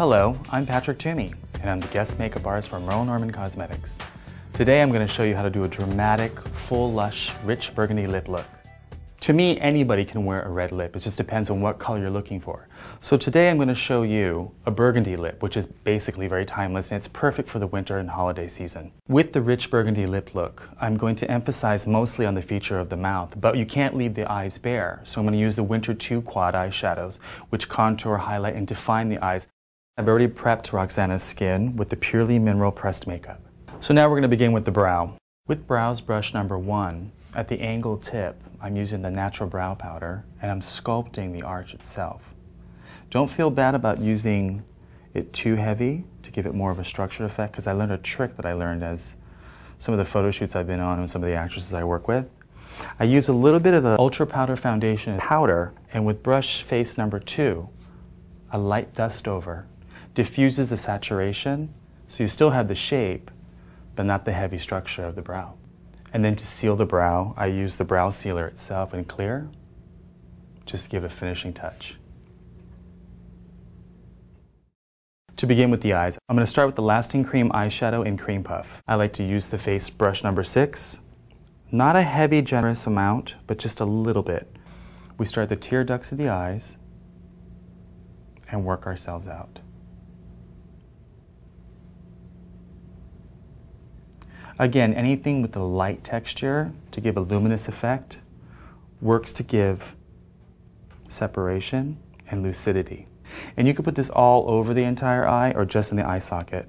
Hello, I'm Patrick Toomey, and I'm the guest makeup artist from Merle Norman Cosmetics. Today I'm going to show you how to do a dramatic, full, lush, rich burgundy lip look. To me, anybody can wear a red lip. It just depends on what color you're looking for. So today I'm going to show you a burgundy lip, which is basically very timeless, and it's perfect for the winter and holiday season. With the rich burgundy lip look, I'm going to emphasize mostly on the feature of the mouth, but you can't leave the eyes bare. So I'm going to use the Winter 2 Quad eyeshadows, which contour, highlight, and define the eyes. I've already prepped Roxana's skin with the Purely Mineral Pressed makeup. So now we're going to begin with the brow. With brows brush number 1, at the angle tip, I'm using the natural brow powder and I'm sculpting the arch itself. Don't feel bad about using it too heavy to give it more of a structured effect, because I learned a trick that I learned as some of the photo shoots I've been on and some of the actresses I work with. I use a little bit of the Ultra Powder Foundation powder, and with brush face number 2, a light dust over diffuses the saturation, so you still have the shape, but not the heavy structure of the brow. And then to seal the brow, I use the brow sealer itself in clear, just to give a finishing touch. To begin with the eyes, I'm going to start with the Lasting Cream eyeshadow in Cream Puff. I like to use the face brush number 6. Not a heavy, generous amount, but just a little bit. We start the tear ducts of the eyes and work ourselves out. Again, anything with a light texture to give a luminous effect works to give separation and lucidity. And you can put this all over the entire eye or just in the eye socket.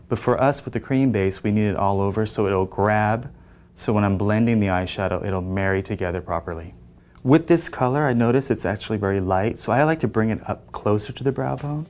But for us, with the cream base, we need it all over so it'll grab, so when I'm blending the eyeshadow, it'll marry together properly. With this color, I notice it's actually very light, so I like to bring it up closer to the brow bone.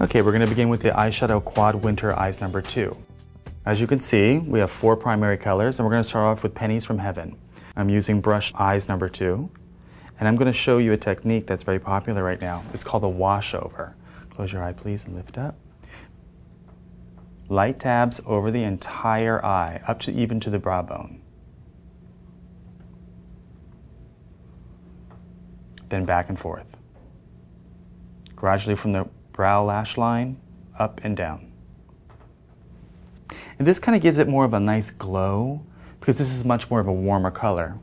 Okay, we're going to begin with the eyeshadow Quad Winter Eyes number 2. As you can see, we have 4 primary colors, and we're going to start off with Pennies from Heaven. I'm using brush Eyes number 2, and I'm going to show you a technique that's very popular right now. It's called a washover. Close your eye, please, and lift up. Light dabs over the entire eye, up to even to the brow bone. Then back and forth. Gradually from the brow lash line, up and down. And this kind of gives it more of a nice glow, because this is much more of a warmer color.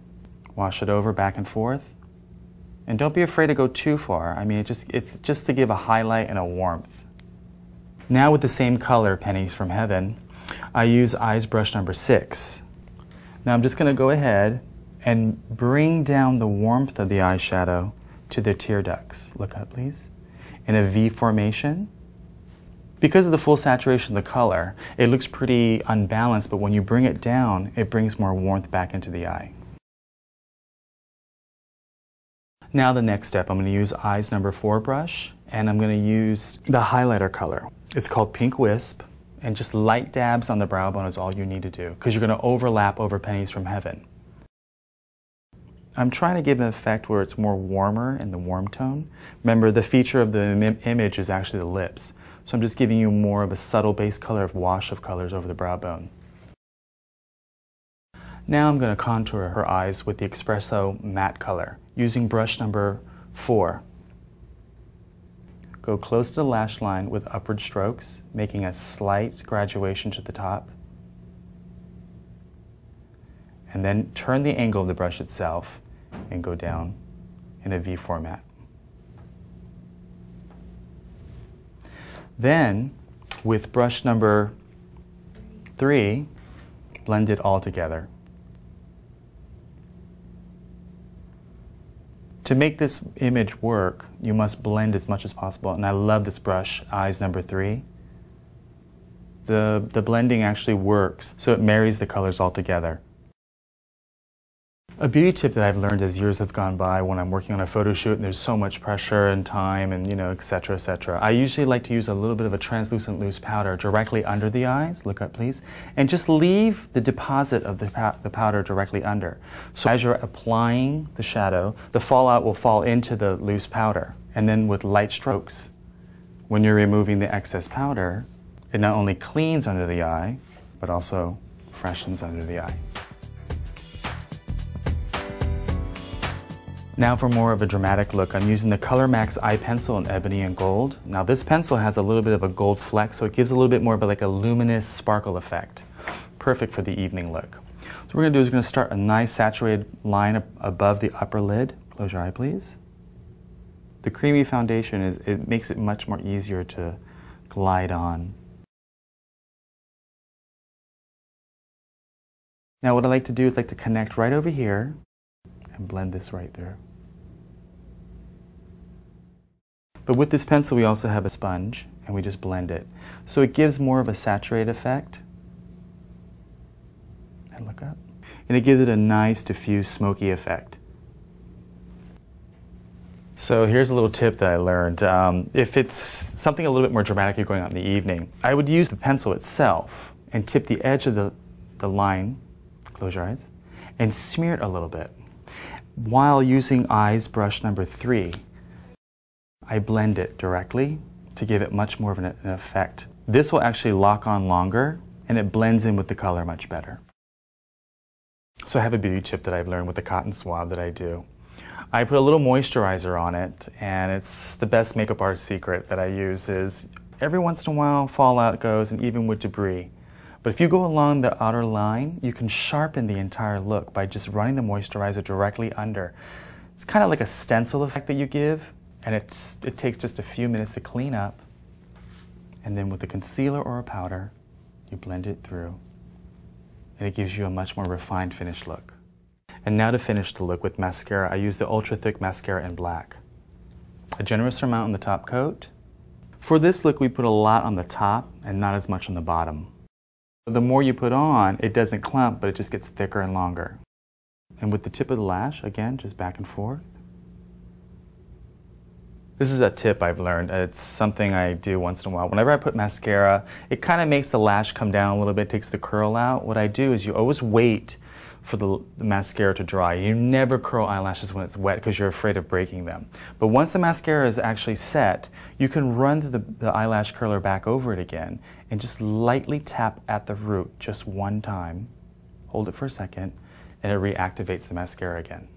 Wash it over, back and forth. And don't be afraid to go too far. I mean, it's just to give a highlight and a warmth. Now with the same color, Pennies from Heaven, I use Eyes brush number 6. Now I'm just going to go ahead and bring down the warmth of the eyeshadow to the tear ducts. Look up, please. In a V formation. Because of the full saturation of the color, it looks pretty unbalanced, but when you bring it down, it brings more warmth back into the eye. Now the next step, I'm going to use Eyes number 4 brush, and I'm going to use the highlighter color. It's called Pink Wisp, and just light dabs on the brow bone is all you need to do, because you're going to overlap over Pennies from Heaven. I'm trying to give an effect where it's more warmer in the warm tone. Remember, the feature of the image is actually the lips. So I'm just giving you more of a subtle base color of wash of colors over the brow bone. Now I'm going to contour her eyes with the Espresso matte color using brush number 4. Go close to the lash line with upward strokes, making a slight graduation to the top. And then turn the angle of the brush itself and go down in a V format. Then, with brush number 3, blend it all together. To make this image work, you must blend as much as possible, and I love this brush, Eyes number 3. The blending actually works, so it marries the colors all together. A beauty tip that I've learned as years have gone by when I'm working on a photo shoot and there's so much pressure and time and, etc., etc. I usually like to use a little bit of a translucent loose powder directly under the eyes, look up please, and just leave the deposit of the powder directly under. So as you're applying the shadow, the fallout will fall into the loose powder. And then with light strokes, when you're removing the excess powder, it not only cleans under the eye, but also freshens under the eye. Now for more of a dramatic look, I'm using the Color Max eye pencil in ebony and gold. Now this pencil has a little bit of a gold fleck, so it gives a little bit more of like a luminous sparkle effect. Perfect for the evening look. So what we're going to do is we're going to start a nice saturated line above the upper lid. Close your eye, please. The creamy foundation, it makes it much more easier to glide on. Now what I like to do is like to connect right over here and blend this right through. But with this pencil we also have a sponge and we just blend it. So it gives more of a saturated effect. And look up. And it gives it a nice diffuse smoky effect. So here's a little tip that I learned. If it's something a little bit more dramatic you're going on in the evening, I would use the pencil itself and tip the edge of the line, close your eyes, and smear it a little bit. While using eyes brush number 3, I blend it directly to give it much more of an effect. This will actually lock on longer and it blends in with the color much better. So I have a beauty tip that I've learned with the cotton swab that I do. I put a little moisturizer on it, and it's the best makeup artist secret that I use is every once in a while fallout goes, and even with debris. But if you go along the outer line, you can sharpen the entire look by just running the moisturizer directly under. It's kind of like a stencil effect that you give, and it takes just a few minutes to clean up. And then with a concealer or a powder, you blend it through, and it gives you a much more refined finished look. And now to finish the look with mascara, I use the Ultra Thick Mascara in black. A generous amount on the top coat. For this look, we put a lot on the top and not as much on the bottom. The more you put on, it doesn't clump, but it just gets thicker and longer. And with the tip of the lash, again, just back and forth. This is a tip I've learned. It's something I do once in a while. Whenever I put mascara, it kind of makes the lash come down a little bit, takes the curl out. What I do is you always wait for the mascara to dry. You never curl eyelashes when it's wet because you're afraid of breaking them. But once the mascara is actually set, you can run the eyelash curler back over it again and just lightly tap at the root just one time. Hold it for a second and it reactivates the mascara again.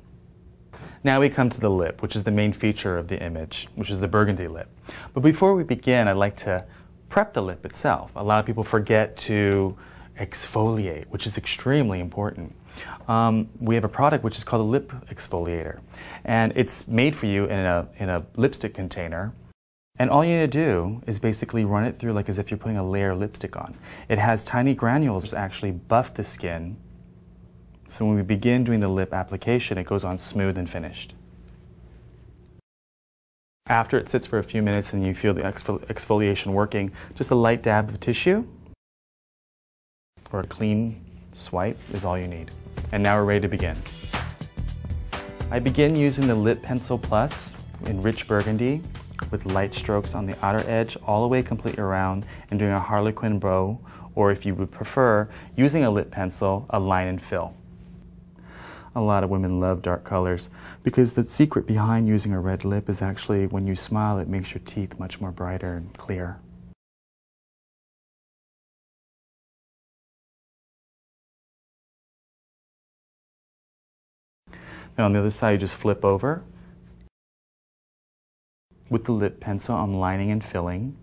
Now we come to the lip, which is the main feature of the image, which is the burgundy lip. But before we begin, I'd like to prep the lip itself. A lot of people forget to exfoliate, which is extremely important. We have a product which is called a lip exfoliator, and it's made for you in a lipstick container, and all you need to do is basically run it through like as if you're putting a layer of lipstick on. It has tiny granules that actually buff the skin, so when we begin doing the lip application, it goes on smooth and finished. After it sits for a few minutes and you feel the exfoliation working, just a light dab of tissue or a clean swipe is all you need. And now we're ready to begin. I begin using the Lip Pencil Plus in rich burgundy with light strokes on the outer edge all the way completely around and doing a harlequin bow, or if you would prefer, using a lip pencil, a line and fill. A lot of women love dark colors because the secret behind using a red lip is actually when you smile it makes your teeth much more brighter and clear. Now on the other side, you just flip over. With the lip pencil, I'm lining and filling.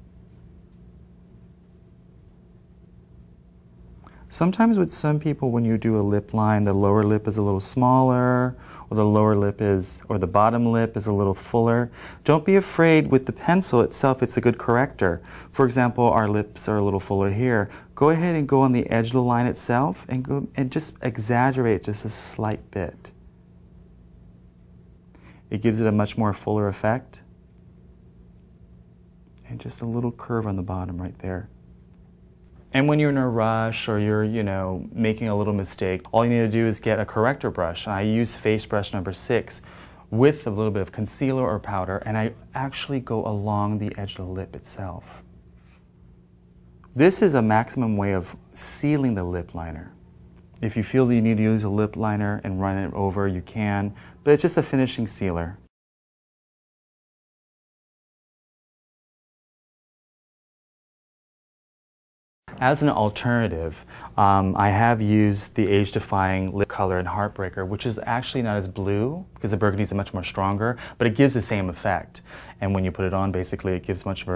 Sometimes with some people, when you do a lip line, the lower lip is a little smaller, or the bottom lip is a little fuller. Don't be afraid with the pencil itself, it's a good corrector. For example, our lips are a little fuller here. Go ahead and go on the edge of the line itself and just exaggerate just a slight bit. It gives it a much more fuller effect. And just a little curve on the bottom right there. And when you're in a rush or you're, making a little mistake, all you need to do is get a corrector brush. I use face brush number 6 with a little bit of concealer or powder, and I actually go along the edge of the lip itself. This is a maximum way of sealing the lip liner. If you feel that you need to use a lip liner and run it over, you can, but it's just a finishing sealer. As an alternative, I have used the age-defying lip color in Heartbreaker, which is actually not as blue because the burgundy is much more stronger, but it gives the same effect. And when you put it on, basically, it gives much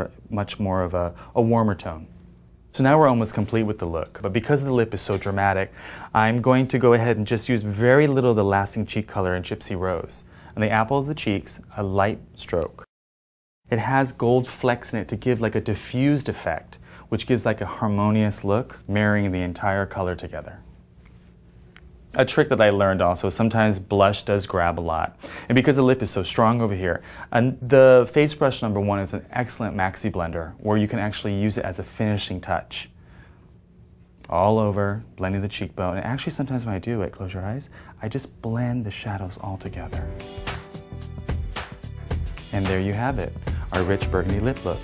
more of a warmer tone. So now we're almost complete with the look, but because the lip is so dramatic, I'm going to go ahead and just use very little of the lasting cheek color in Gypsy Rose. On the apple of the cheeks, a light stroke. It has gold flecks in it to give like a diffused effect, which gives like a harmonious look, marrying the entire color together. A trick that I learned also, sometimes blush does grab a lot. And because the lip is so strong over here, the face brush number 1 is an excellent maxi blender where you can actually use it as a finishing touch. All over, blending the cheekbone. And actually sometimes when I do it, close your eyes, I just blend the shadows all together. And there you have it, our rich burgundy lip look.